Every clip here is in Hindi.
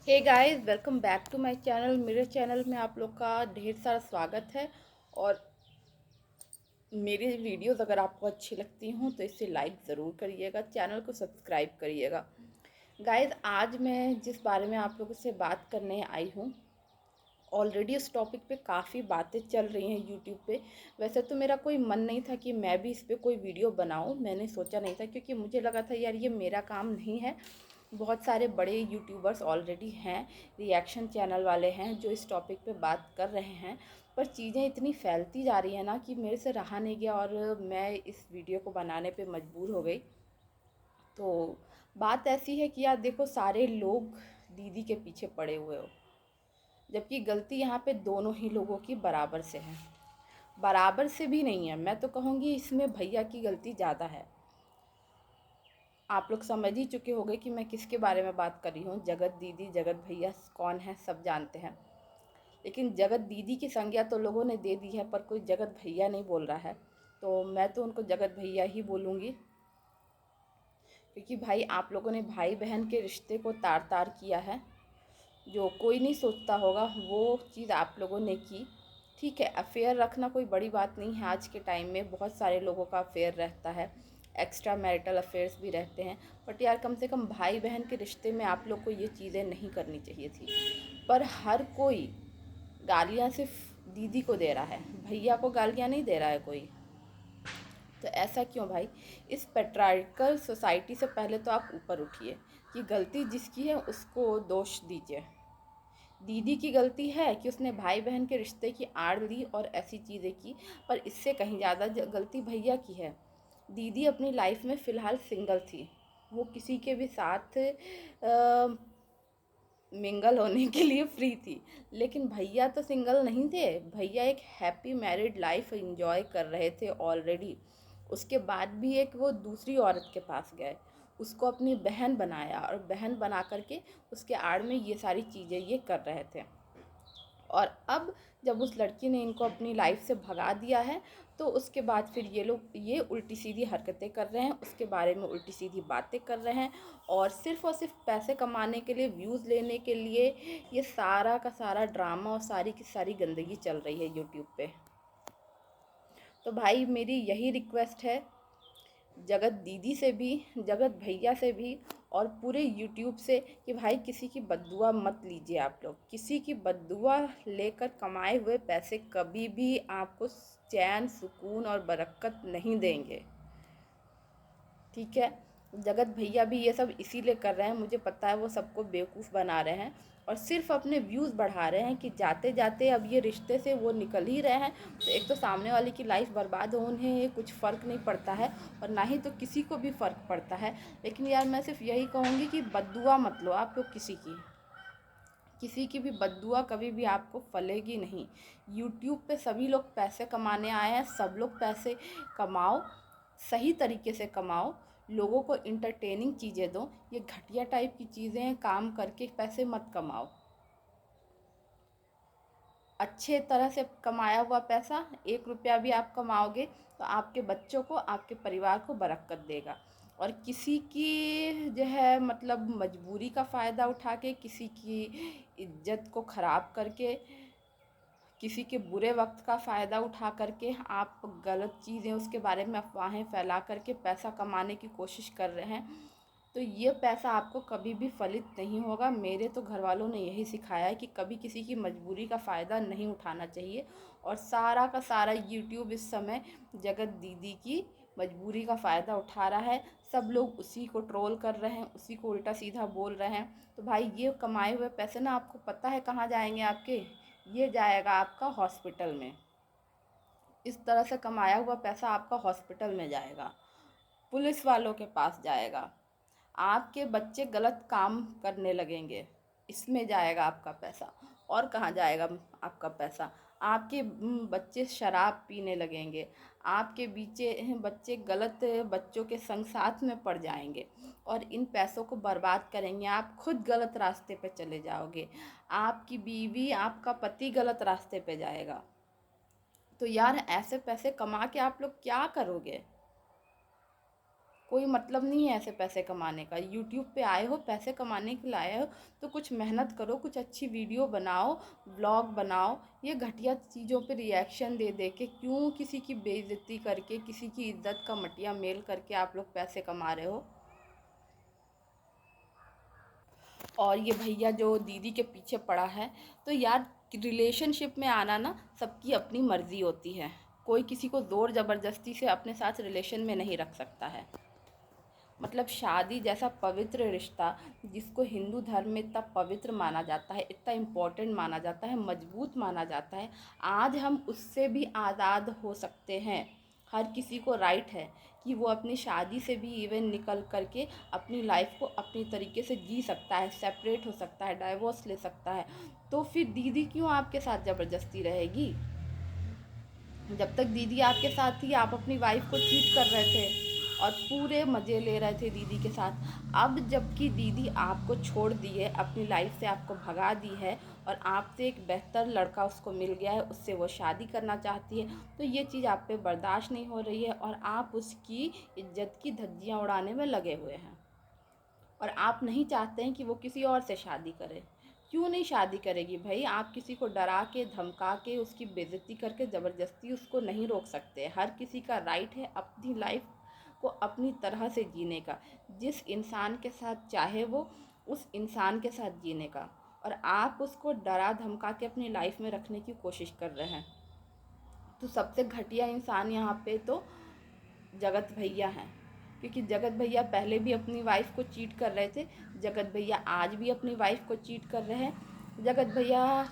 Hey guys, welcome back to my channel. मेरे चैनल में आप लोग का ढेर सारा स्वागत है। और मेरी वीडियोस अगर आपको अच्छी लगती हों तो इसे लाइक ज़रूर करिएगा, चैनल को सब्सक्राइब करिएगा। गाइस, आज मैं जिस बारे में आप लोगों से बात करने आई हूँ, ऑलरेडी उस टॉपिक पे काफ़ी बातें चल रही हैं यूट्यूब पे। वैसे तो मेरा कोई मन नहीं था कि मैं भी इस पे कोई वीडियो बनाऊँ, मैंने सोचा नहीं था, क्योंकि मुझे लगा था यार ये मेरा काम नहीं है। बहुत सारे बड़े यूट्यूबर्स ऑलरेडी हैं, रिएक्शन चैनल वाले हैं जो इस टॉपिक पे बात कर रहे हैं। पर चीज़ें इतनी फैलती जा रही है ना कि मेरे से रहा नहीं गया और मैं इस वीडियो को बनाने पे मजबूर हो गई। तो बात ऐसी है कि यार देखो, सारे लोग दीदी के पीछे पड़े हुए हो, जबकि गलती यहाँ पे दोनों ही लोगों की बराबर से है। बराबर से भी नहीं है, मैं तो कहूँगी इसमें भैया की गलती ज़्यादा है। आप लोग समझ ही चुके होंगे कि मैं किसके बारे में बात कर रही हूँ। जगत दीदी, जगत भैया कौन है सब जानते हैं। लेकिन जगत दीदी की संज्ञा तो लोगों ने दे दी है, पर कोई जगत भैया नहीं बोल रहा है। तो मैं तो उनको जगत भैया ही बोलूँगी, क्योंकि भाई आप लोगों ने भाई बहन के रिश्ते को तार तार किया है। जो कोई नहीं सोचता होगा वो चीज़ आप लोगों ने की। ठीक है, अफेयर रखना कोई बड़ी बात नहीं है। आज के टाइम में बहुत सारे लोगों का अफेयर रहता है, एक्स्ट्रा मैरिटल अफेयर्स भी रहते हैं। बट यार, कम से कम भाई बहन के रिश्ते में आप लोग को ये चीज़ें नहीं करनी चाहिए थी। पर हर कोई गालियाँ सिर्फ दीदी को दे रहा है, भैया को गालियाँ नहीं दे रहा है कोई। तो ऐसा क्यों भाई? इस पेट्रार्कल सोसाइटी से पहले तो आप ऊपर उठिए कि गलती जिसकी है उसको दोष दीजिए। दीदी की गलती है कि उसने भाई बहन के रिश्ते की आड़ ली और ऐसी चीज़ें की। पर इससे कहीं ज़्यादा गलती भैया की है। दीदी अपनी लाइफ में फ़िलहाल सिंगल थी, वो किसी के भी साथ मिंगल होने के लिए फ्री थी। लेकिन भैया तो सिंगल नहीं थे, भैया एक हैप्पी मैरिड लाइफ एंजॉय कर रहे थे ऑलरेडी। उसके बाद भी एक वो दूसरी औरत के पास गए, उसको अपनी बहन बनाया और बहन बना करके उसके आड़ में ये सारी चीज़ें ये कर रहे थे। और अब जब उस लड़की ने इनको अपनी लाइफ से भगा दिया है, तो उसके बाद फिर ये लोग ये उल्टी सीधी हरकतें कर रहे हैं, उसके बारे में उल्टी सीधी बातें कर रहे हैं। और सिर्फ पैसे कमाने के लिए, व्यूज़ लेने के लिए ये सारा का सारा ड्रामा और सारी की सारी गंदगी चल रही है यूट्यूब पे। तो भाई मेरी यही रिक्वेस्ट है, जगत दीदी से भी, जगत भैया से भी, और पूरे यूट्यूब से, कि भाई किसी की बद्दुआ मत लीजिए। आप लोग किसी की बद्दुआ लेकर कमाए हुए पैसे कभी भी आपको चैन, सुकून और बरकत नहीं देंगे। ठीक है, जगत भैया भी ये सब इसीलिए कर रहे हैं, मुझे पता है वो सबको बेवकूफ़ बना रहे हैं और सिर्फ अपने व्यूज़ बढ़ा रहे हैं कि जाते जाते अब ये रिश्ते से वो निकल ही रहे हैं। तो एक तो सामने वाले की लाइफ बर्बाद हो, उन्हें कुछ फ़र्क नहीं पड़ता है और ना ही तो किसी को भी फ़र्क पड़ता है। लेकिन यार, मैं सिर्फ यही कहूँगी कि बद्दुआ मत लो आप लोग किसी की। किसी की भी बद्दुआ कभी भी आपको फलेगी नहीं। यूट्यूब पे सभी लोग पैसे कमाने आए हैं, सब लोग पैसे कमाओ, सही तरीके से कमाओ, लोगों को इंटरटेनिंग चीज़ें दो। ये घटिया टाइप की चीज़ें काम करके पैसे मत कमाओ। अच्छे तरह से कमाया हुआ पैसा, 1 रुपया भी आप कमाओगे तो आपके बच्चों को, आपके परिवार को बरकत देगा। और किसी की जो है मतलब मजबूरी का फ़ायदा उठा के, किसी की इज्जत को ख़राब करके, किसी के बुरे वक्त का फ़ायदा उठा करके आप गलत चीज़ें उसके बारे में अफवाहें फैला करके पैसा कमाने की कोशिश कर रहे हैं, तो ये पैसा आपको कभी भी फलित नहीं होगा। मेरे तो घर वालों ने यही सिखाया है कि कभी किसी की मजबूरी का फ़ायदा नहीं उठाना चाहिए। और सारा का सारा यूट्यूब इस समय जगत दीदी की मजबूरी का फ़ायदा उठा रहा है। सब लोग उसी को ट्रोल कर रहे हैं, उसी को उल्टा सीधा बोल रहे हैं। तो भाई, ये कमाए हुए पैसे ना, आपको पता है कहाँ जाएंगे आपके? ये जाएगा आपका हॉस्पिटल में। इस तरह से कमाया हुआ पैसा आपका हॉस्पिटल में जाएगा, पुलिस वालों के पास जाएगा, आपके बच्चे गलत काम करने लगेंगे, इसमें जाएगा आपका पैसा। और कहाँ जाएगा आपका पैसा? आपके बच्चे शराब पीने लगेंगे, आपके बीचे बच्चे गलत बच्चों के संग साथ में पड़ जाएंगे और इन पैसों को बर्बाद करेंगे। आप खुद गलत रास्ते पे चले जाओगे, आपकी बीवी, आपका पति गलत रास्ते पे जाएगा। तो यार, ऐसे पैसे कमा के आप लोग क्या करोगे? कोई मतलब नहीं है ऐसे पैसे कमाने का। यूट्यूब पे आए हो, पैसे कमाने के लिए आए हो, तो कुछ मेहनत करो, कुछ अच्छी वीडियो बनाओ, व्लॉग बनाओ। ये घटिया चीज़ों पे रिएक्शन दे दे के, क्यों किसी की बेइज्जती करके, किसी की इज्जत का मटिया मेल करके आप लोग पैसे कमा रहे हो। और ये भैया जो दीदी के पीछे पड़ा है, तो यार रिलेशनशिप में आना ना सबकी अपनी मर्जी होती है। कोई किसी को ज़ोर ज़बरदस्ती से अपने साथ रिलेशन में नहीं रख सकता है। मतलब शादी जैसा पवित्र रिश्ता, जिसको हिंदू धर्म में इतना पवित्र माना जाता है, इतना इम्पोर्टेंट माना जाता है, मजबूत माना जाता है, आज हम उससे भी आज़ाद हो सकते हैं। हर किसी को राइट है कि वो अपनी शादी से भी इवन निकल करके अपनी लाइफ को अपनी तरीके से जी सकता है, सेपरेट हो सकता है, डाइवोर्स ले सकता है। तो फिर दीदी क्यों आपके साथ ज़बरदस्ती रहेगी? जब तक दीदी आपके साथ थी, आप अपनी वाइफ को चीट कर रहे थे और पूरे मज़े ले रहे थे दीदी के साथ। अब जबकि दीदी आपको छोड़ दी है, अपनी लाइफ से आपको भगा दी है और आपसे एक बेहतर लड़का उसको मिल गया है, उससे वो शादी करना चाहती है, तो ये चीज़ आप पे बर्दाश्त नहीं हो रही है और आप उसकी इज्जत की धज्जियाँ उड़ाने में लगे हुए हैं। और आप नहीं चाहते हैं कि वो किसी और से शादी करे। क्यों नहीं शादी करेगी भाई? आप किसी को डरा के, धमका के, उसकी बेइज्जती करके ज़बरदस्ती उसको नहीं रोक सकते। हर किसी का राइट है अपनी लाइफ को अपनी तरह से जीने का, जिस इंसान के साथ चाहे वो उस इंसान के साथ जीने का। और आप उसको डरा धमका के अपनी लाइफ में रखने की कोशिश कर रहे हैं। तो सबसे घटिया इंसान यहाँ पे तो जगत भैया हैं, क्योंकि जगत भैया पहले भी अपनी वाइफ को चीट कर रहे थे, जगत भैया आज भी अपनी वाइफ को चीट कर रहे हैं। जगत भैया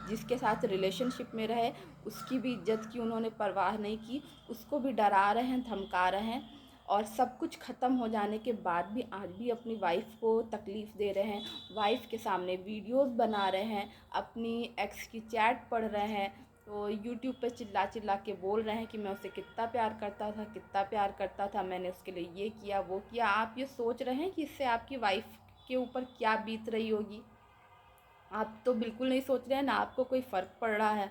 जिसके साथ रिलेशनशिप में रहे, उसकी भी इज्जत की उन्होंने परवाह नहीं की, उसको भी डरा रहे हैं, धमका रहे हैं। और सब कुछ ख़त्म हो जाने के बाद भी आज भी अपनी वाइफ को तकलीफ़ दे रहे हैं, वाइफ के सामने वीडियोस बना रहे हैं, अपनी एक्स की चैट पढ़ रहे हैं, तो यूट्यूब पे चिल्ला चिल्ला के बोल रहे हैं कि मैं उसे कितना प्यार करता था, कितना प्यार करता था, मैंने उसके लिए ये किया वो किया। आप ये सोच रहे हैं कि इससे आपकी वाइफ के ऊपर क्या बीत रही होगी? आप तो बिल्कुल नहीं सोच रहे हैं ना, आपको कोई फ़र्क पड़ रहा है।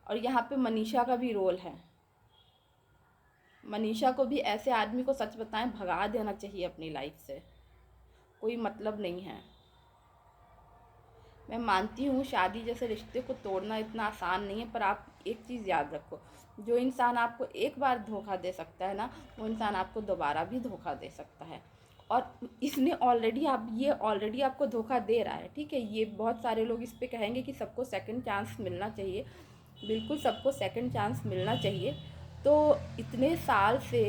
और यहाँ पे मनीषा का भी रोल है। मनीषा को भी ऐसे आदमी को सच बताएं भगा देना चाहिए अपनी लाइफ से, कोई मतलब नहीं है। मैं मानती हूँ शादी जैसे रिश्ते को तोड़ना इतना आसान नहीं है, पर आप एक चीज़ याद रखो, जो इंसान आपको एक बार धोखा दे सकता है ना, वो इंसान आपको दोबारा भी धोखा दे सकता है। और इसने ऑलरेडी आपको धोखा दे रहा है, ठीक है। ये बहुत सारे लोग इस पे कहेंगे कि सबको सेकंड चांस मिलना चाहिए। बिल्कुल सबको सेकंड चांस मिलना चाहिए। तो इतने साल से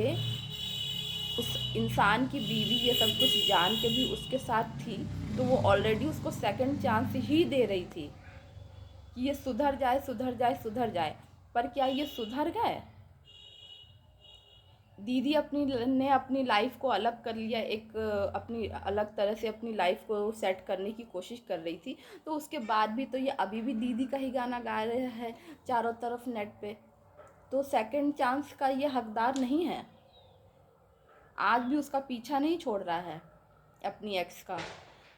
उस इंसान की बीवी ये सब कुछ जान के भी उसके साथ थी, तो वो ऑलरेडी उसको सेकंड चांस ही दे रही थी कि ये सुधर जाए, सुधर जाए, सुधर जाए। पर क्या ये सुधर गए? दीदी ने अपनी लाइफ को अलग कर लिया, एक अपनी अलग तरह से अपनी लाइफ को सेट करने की कोशिश कर रही थी, तो उसके बाद भी तो ये अभी भी दीदी का ही गाना गा रहे हैं चारों तरफ नेट पे। तो सेकंड चांस का ये हकदार नहीं है। आज भी उसका पीछा नहीं छोड़ रहा है अपनी एक्स का।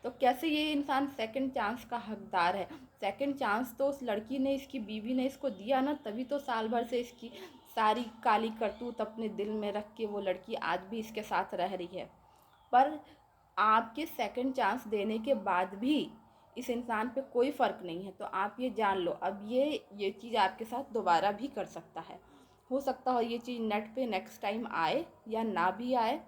तो कैसे ये इंसान सेकंड चांस का हकदार है? सेकंड चांस तो उस लड़की ने, इसकी बीवी ने इसको दिया ना, तभी तो साल भर से इसकी सारी काली करतूत अपने दिल में रख के वो लड़की आज भी इसके साथ रह रही है। पर आपके सेकंड चांस देने के बाद भी इस इंसान पे कोई फ़र्क नहीं है, तो आप ये जान लो, अब ये चीज़ आपके साथ दोबारा भी कर सकता है। हो सकता है ये चीज़ नेट पे नेक्स्ट टाइम आए या ना भी आए,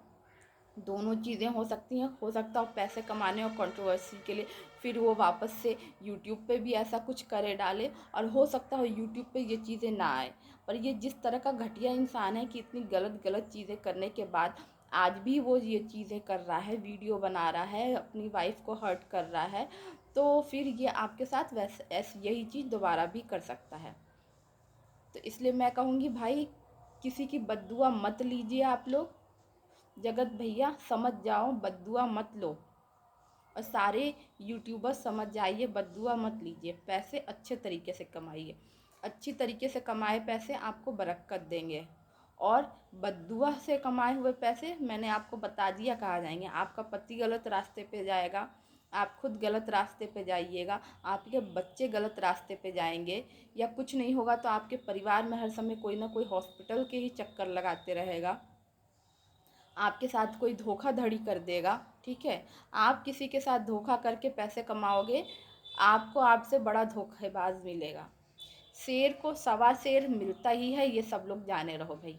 दोनों चीज़ें हो सकती हैं। हो सकता है पैसे कमाने और कंट्रोवर्सी के लिए फिर वो वापस से यूट्यूब पे भी ऐसा कुछ करे डाले, और हो सकता है यूट्यूब पे ये चीज़ें ना आए। पर ये जिस तरह का घटिया इंसान है कि इतनी गलत गलत चीज़ें करने के बाद आज भी वो ये चीज़ें कर रहा है, वीडियो बना रहा है, अपनी वाइफ को हर्ट कर रहा है, तो फिर ये आपके साथ वैसे ऐसी यही चीज़ दोबारा भी कर सकता है। तो इसलिए मैं कहूँगी भाई, किसी की बद्दुआ मत लीजिए आप लोग। जगत भैया समझ जाओ, बद्दुआ मत लो। और सारे यूट्यूबर्स समझ जाइए, बद्दुआ मत लीजिए, पैसे अच्छे तरीके से कमाइए। अच्छी तरीके से कमाए पैसे आपको बरकत देंगे। और बद्दुआ से कमाए हुए पैसे मैंने आपको बता दिया कहाँ जाएंगे। आपका पति गलत रास्ते पे जाएगा, आप खुद गलत रास्ते पे जाइएगा, आपके बच्चे गलत रास्ते पे जाएंगे, या कुछ नहीं होगा तो आपके परिवार में हर समय कोई ना कोई हॉस्पिटल के ही चक्कर लगाते रहेगा। आपके साथ कोई धोखाधड़ी कर देगा, ठीक है। आप किसी के साथ धोखा करके पैसे कमाओगे, आपको आपसे बड़ा धोखेबाज मिलेगा। शेर को सवा शेर मिलता ही है, ये सब लोग जाने रहो भाई।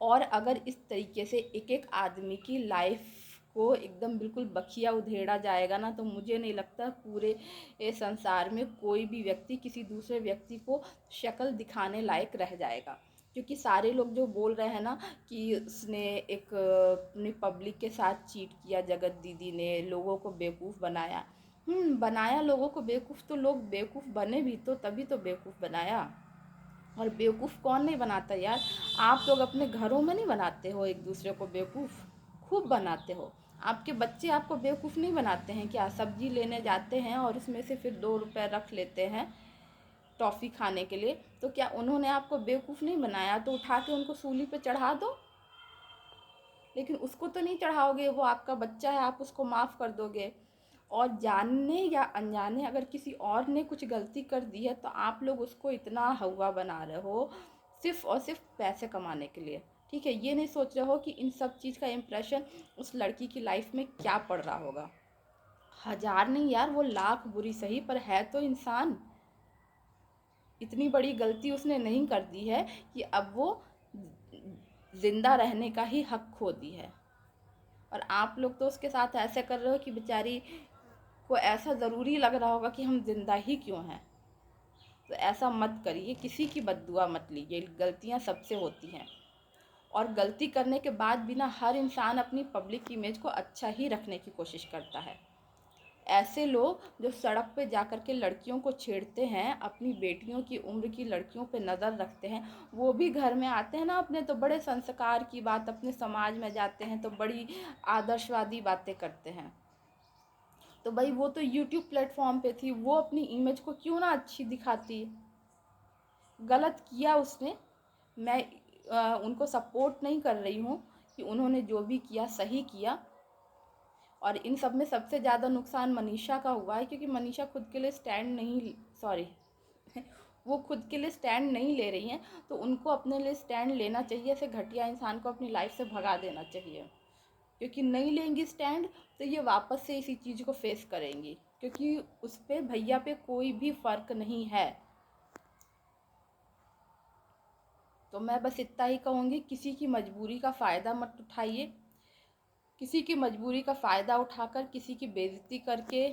और अगर इस तरीके से एक एक आदमी की लाइफ को एकदम बिल्कुल बखिया उधेड़ा जाएगा ना, तो मुझे नहीं लगता पूरे संसार में कोई भी व्यक्ति किसी दूसरे व्यक्ति को शक्ल दिखाने लायक रह जाएगा। क्योंकि सारे लोग जो बोल रहे हैं ना कि उसने एक अपनी पब्लिक के साथ चीट किया, जगत दीदी ने लोगों को बेवकूफ़ बनाया। बनाया लोगों को बेवकूफ़, तो लोग बेवकूफ़ बने भी तो तभी तो बेवकूफ़ बनाया। और बेवकूफ़ कौन नहीं बनाता यार। आप लोग अपने घरों में नहीं बनाते हो एक दूसरे को बेवकूफ़, खूब बनाते हो। आपके बच्चे आपको बेवकूफ़ नहीं बनाते हैं क्या? सब्जी लेने जाते हैं और उसमें से फिर 2 रुपए रख लेते हैं टॉफ़ी खाने के लिए, तो क्या उन्होंने आपको बेवकूफ़ नहीं बनाया? तो उठा के उनको सूली पे चढ़ा दो। लेकिन उसको तो नहीं चढ़ाओगे, वो आपका बच्चा है, आप उसको माफ़ कर दोगे। और जानने या अनजाने अगर किसी और ने कुछ गलती कर दी है, तो आप लोग उसको इतना हौवा बना रहे हो सिर्फ़ और सिर्फ पैसे कमाने के लिए, ठीक है। ये नहीं सोच रहे हो कि इन सब चीज़ का इम्प्रेशन उस लड़की की लाइफ में क्या पड़ रहा होगा। हज़ार नहीं यार, वो लाख बुरी सही, पर है तो इंसान। इतनी बड़ी गलती उसने नहीं कर दी है कि अब वो ज़िंदा रहने का ही हक खो दी है। और आप लोग तो उसके साथ ऐसे कर रहे हो कि बेचारी को ऐसा ज़रूरी लग रहा होगा कि हम जिंदा ही क्यों हैं। तो ऐसा मत करिए, किसी की बद्दुआ मत लीजिए, गलतियां सबसे होती हैं। और गलती करने के बाद भी ना हर इंसान अपनी पब्लिक इमेज को अच्छा ही रखने की कोशिश करता है। ऐसे लोग जो सड़क पे जाकर के लड़कियों को छेड़ते हैं, अपनी बेटियों की उम्र की लड़कियों पे नज़र रखते हैं, वो भी घर में आते हैं ना अपने, तो बड़े संस्कार की बात, अपने समाज में जाते हैं तो बड़ी आदर्शवादी बातें करते हैं। तो भाई वो तो यूट्यूब प्लेटफॉर्म पे थी, वो अपनी इमेज को क्यों ना अच्छी दिखाती। गलत किया उसने। मैं उनको सपोर्ट नहीं कर रही हूँ कि उन्होंने जो भी किया सही किया। और इन सब में सबसे ज़्यादा नुकसान मनीषा का हुआ है, क्योंकि मनीषा खुद के लिए स्टैंड नहीं, सॉरी वो खुद के लिए स्टैंड नहीं ले रही हैं। तो उनको अपने लिए स्टैंड लेना चाहिए, ऐसे घटिया इंसान को अपनी लाइफ से भगा देना चाहिए। क्योंकि नहीं लेंगी स्टैंड तो ये वापस से इसी चीज़ को फेस करेंगी, क्योंकि उस पे भैया पे कोई भी फ़र्क नहीं है। तो मैं बस इतना ही कहूँगी, किसी की मजबूरी का फ़ायदा मत उठाइए। किसी की मजबूरी का फ़ायदा उठाकर किसी की बेइज्जती करके,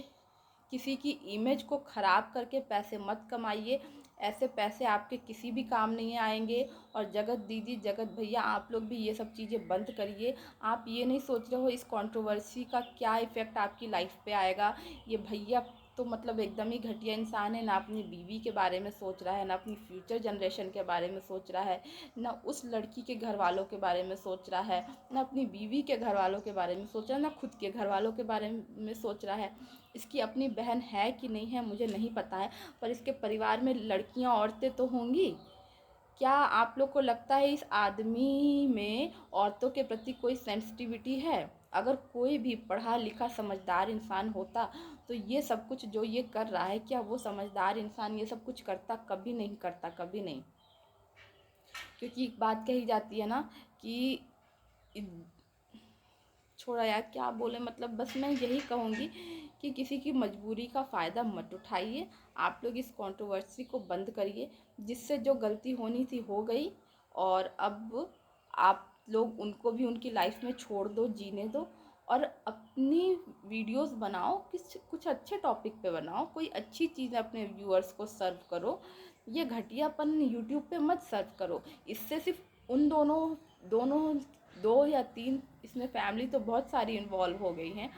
किसी की इमेज को ख़राब करके पैसे मत कमाइए। ऐसे पैसे आपके किसी भी काम नहीं आएंगे। और जगत दीदी, जगत भैया, आप लोग भी ये सब चीज़ें बंद करिए। आप ये नहीं सोच रहे हो इस कंट्रोवर्सी का क्या इफ़ेक्ट आपकी लाइफ पे आएगा। ये भैया तो मतलब एकदम ही घटिया इंसान है, ना अपनी बीवी के बारे में सोच रहा है, ना अपनी फ्यूचर जनरेशन के बारे में सोच रहा है, ना उस लड़की के घर वालों के बारे में सोच रहा है, ना अपनी बीवी के घर वालों के बारे में सोच रहा है, ना खुद के घर वालों के बारे में सोच रहा है। इसकी अपनी बहन है कि नहीं है मुझे नहीं पता है, पर इसके परिवार में लड़कियां औरतें तो होंगी। क्या आप लोग को लगता है इस आदमी में औरतों के प्रति कोई सेंसिटिविटी है? अगर कोई भी पढ़ा लिखा समझदार इंसान होता तो ये सब कुछ जो ये कर रहा है, क्या वो समझदार इंसान ये सब कुछ करता? कभी नहीं करता, कभी नहीं। क्योंकि एक बात कही जाती है ना कि छोड़ा यार क्या बोले, मतलब बस मैं यही कहूँगी कि किसी की मजबूरी का फ़ायदा मत उठाइए। आप लोग इस कंट्रोवर्सी को बंद करिए। जिससे जो गलती होनी थी हो गई। और अब आप लोग उनको भी उनकी लाइफ में छोड़ दो, जीने दो। और अपनी वीडियोस बनाओ, किस कुछ अच्छे टॉपिक पे बनाओ, कोई अच्छी चीज़ अपने व्यूअर्स को सर्व करो। ये घटियापन यूट्यूब पे मत सर्व करो। इससे सिर्फ उन दोनों दोनों 2 या 3, इसमें फैमिली तो बहुत सारी इन्वॉल्व हो गई हैं,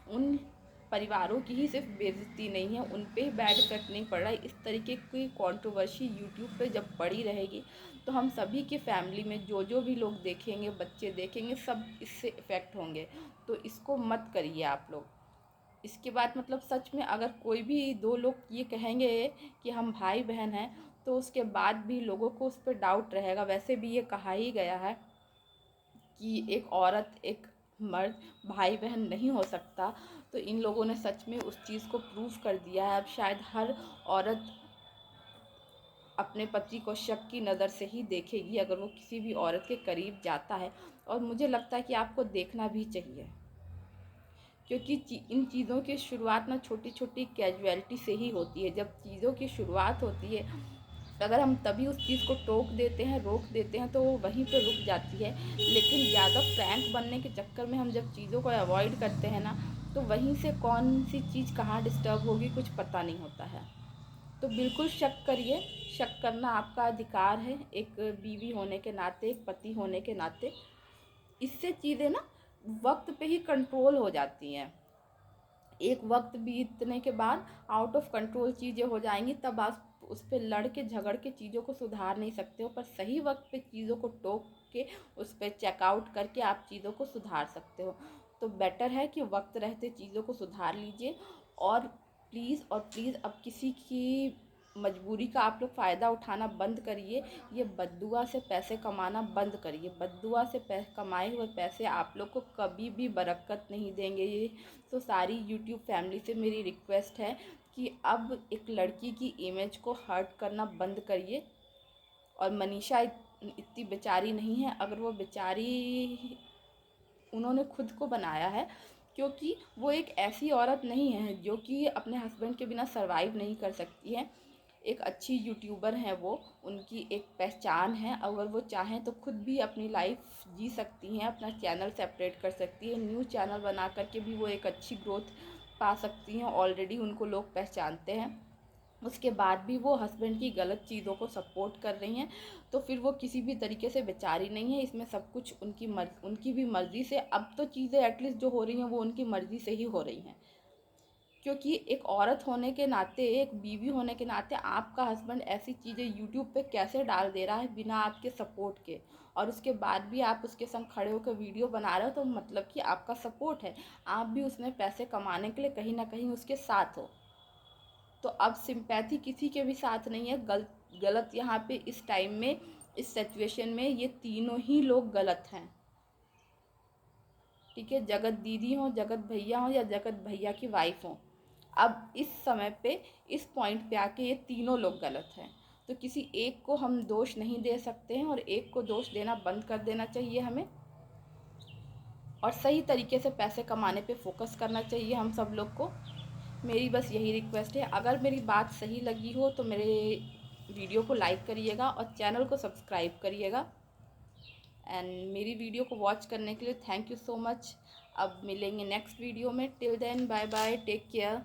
उन परिवारों की ही सिर्फ बेइज्जती नहीं है, उन पे ही बैड इफेक्ट नहीं पड़ रहा है। इस तरीके की कंट्रोवर्सी यूट्यूब पे जब पड़ी रहेगी तो हम सभी के फैमिली में जो जो भी लोग देखेंगे, बच्चे देखेंगे, सब इससे इफ़ेक्ट होंगे। तो इसको मत करिए आप लोग। इसके बाद मतलब सच में अगर कोई भी 2 लोग ये कहेंगे कि हम भाई बहन हैं, तो उसके बाद भी लोगों को उस पर डाउट रहेगा। वैसे भी ये कहा ही गया है कि एक औरत एक मर्द भाई बहन नहीं हो सकता। तो इन लोगों ने सच में उस चीज़ को प्रूव कर दिया है। अब शायद हर औरत अपने पति को शक की नज़र से ही देखेगी अगर वो किसी भी औरत के करीब जाता है। और मुझे लगता है कि आपको देखना भी चाहिए, क्योंकि इन चीज़ों की शुरुआत ना छोटी छोटी कैजुअलिटी से ही होती है। जब चीज़ों की शुरुआत होती है, अगर हम तभी उस चीज़ को टोक देते हैं, रोक देते हैं, तो वो वहीं पे रुक जाती है। लेकिन ज़्यादा फ्रैंक बनने के चक्कर में हम जब चीज़ों को अवॉइड करते हैं ना, तो वहीं से कौन सी चीज़ कहाँ डिस्टर्ब होगी कुछ पता नहीं होता है। तो बिल्कुल शक करिए, शक करना आपका अधिकार है एक बीवी होने के नाते, एक पति होने के नाते। इससे चीज़ें ना वक्त पे ही कंट्रोल हो जाती हैं। एक वक्त बीतने के बाद आउट ऑफ कंट्रोल चीज़ें हो जाएंगी, तब आप उस पर लड़ के झगड़ के चीज़ों को सुधार नहीं सकते हो। पर सही वक्त पे चीज़ों को टोक के उस पर चेकआउट करके आप चीज़ों को सुधार सकते हो। तो बेटर है कि वक्त रहते चीज़ों को सुधार लीजिए। और प्लीज़ अब किसी की मजबूरी का आप लोग फ़ायदा उठाना बंद करिए। ये बद्दुआ से पैसे कमाना बंद करिए। बद्दुआ से कमाए हुए पैसे आप लोग को कभी भी बरकत नहीं देंगे। ये तो सारी यूट्यूब फैमिली से मेरी रिक्वेस्ट है कि अब एक लड़की की इमेज को हर्ट करना बंद करिए। और मनीषा इतनी बेचारी नहीं है। अगर वो बेचारी उन्होंने खुद को बनाया है, क्योंकि वो एक ऐसी औरत नहीं है जो कि अपने हस्बैंड के बिना सरवाइव नहीं कर सकती है। एक अच्छी यूट्यूबर हैं वो, उनकी एक पहचान है। अगर वो चाहें तो खुद भी अपनी लाइफ जी सकती हैं, अपना चैनल सेपरेट कर सकती है, न्यू चैनल बना करके भी वो एक अच्छी ग्रोथ पा सकती हैं। ऑलरेडी उनको लोग पहचानते हैं, उसके बाद भी वो हस्बैंड की गलत चीज़ों को सपोर्ट कर रही हैं। तो फिर वो किसी भी तरीके से बेचारी नहीं है। इसमें सब कुछ उनकी भी मर्ज़ी से अब तो चीज़ें एटलीस्ट जो हो रही हैं वो उनकी मर्ज़ी से ही हो रही हैं। क्योंकि एक औरत होने के नाते, एक बीवी होने के नाते आपका हस्बैंड ऐसी चीज़ें यूट्यूब पे कैसे डाल दे रहा है बिना आपके सपोर्ट के, और उसके बाद भी आप उसके संग खड़े होकर वीडियो बना रहे हो, तो मतलब कि आपका सपोर्ट है। आप भी उसमें पैसे कमाने के लिए कहीं ना कहीं उसके साथ हो। तो अब सिंपैथी किसी के भी साथ नहीं है। गलत यहाँ पे इस टाइम में, इस सिचुएशन में ये तीनों ही लोग गलत हैं। ठीक है, जगत दीदी हो, जगत भैया हो, या जगत भैया की वाइफ हो, अब इस समय पे, इस पॉइंट पे आके ये तीनों लोग गलत हैं। तो किसी एक को हम दोष नहीं दे सकते हैं, और एक को दोष देना बंद कर देना चाहिए हमें। और सही तरीके से पैसे कमाने पे फोकस करना चाहिए हम सब लोग को। मेरी बस यही रिक्वेस्ट है। अगर मेरी बात सही लगी हो तो मेरे वीडियो को लाइक करिएगा और चैनल को सब्सक्राइब करिएगा। एंड मेरी वीडियो को वॉच करने के लिए थैंक यू सो मच। अब मिलेंगे नेक्स्ट वीडियो में। Till then bye bye, take care.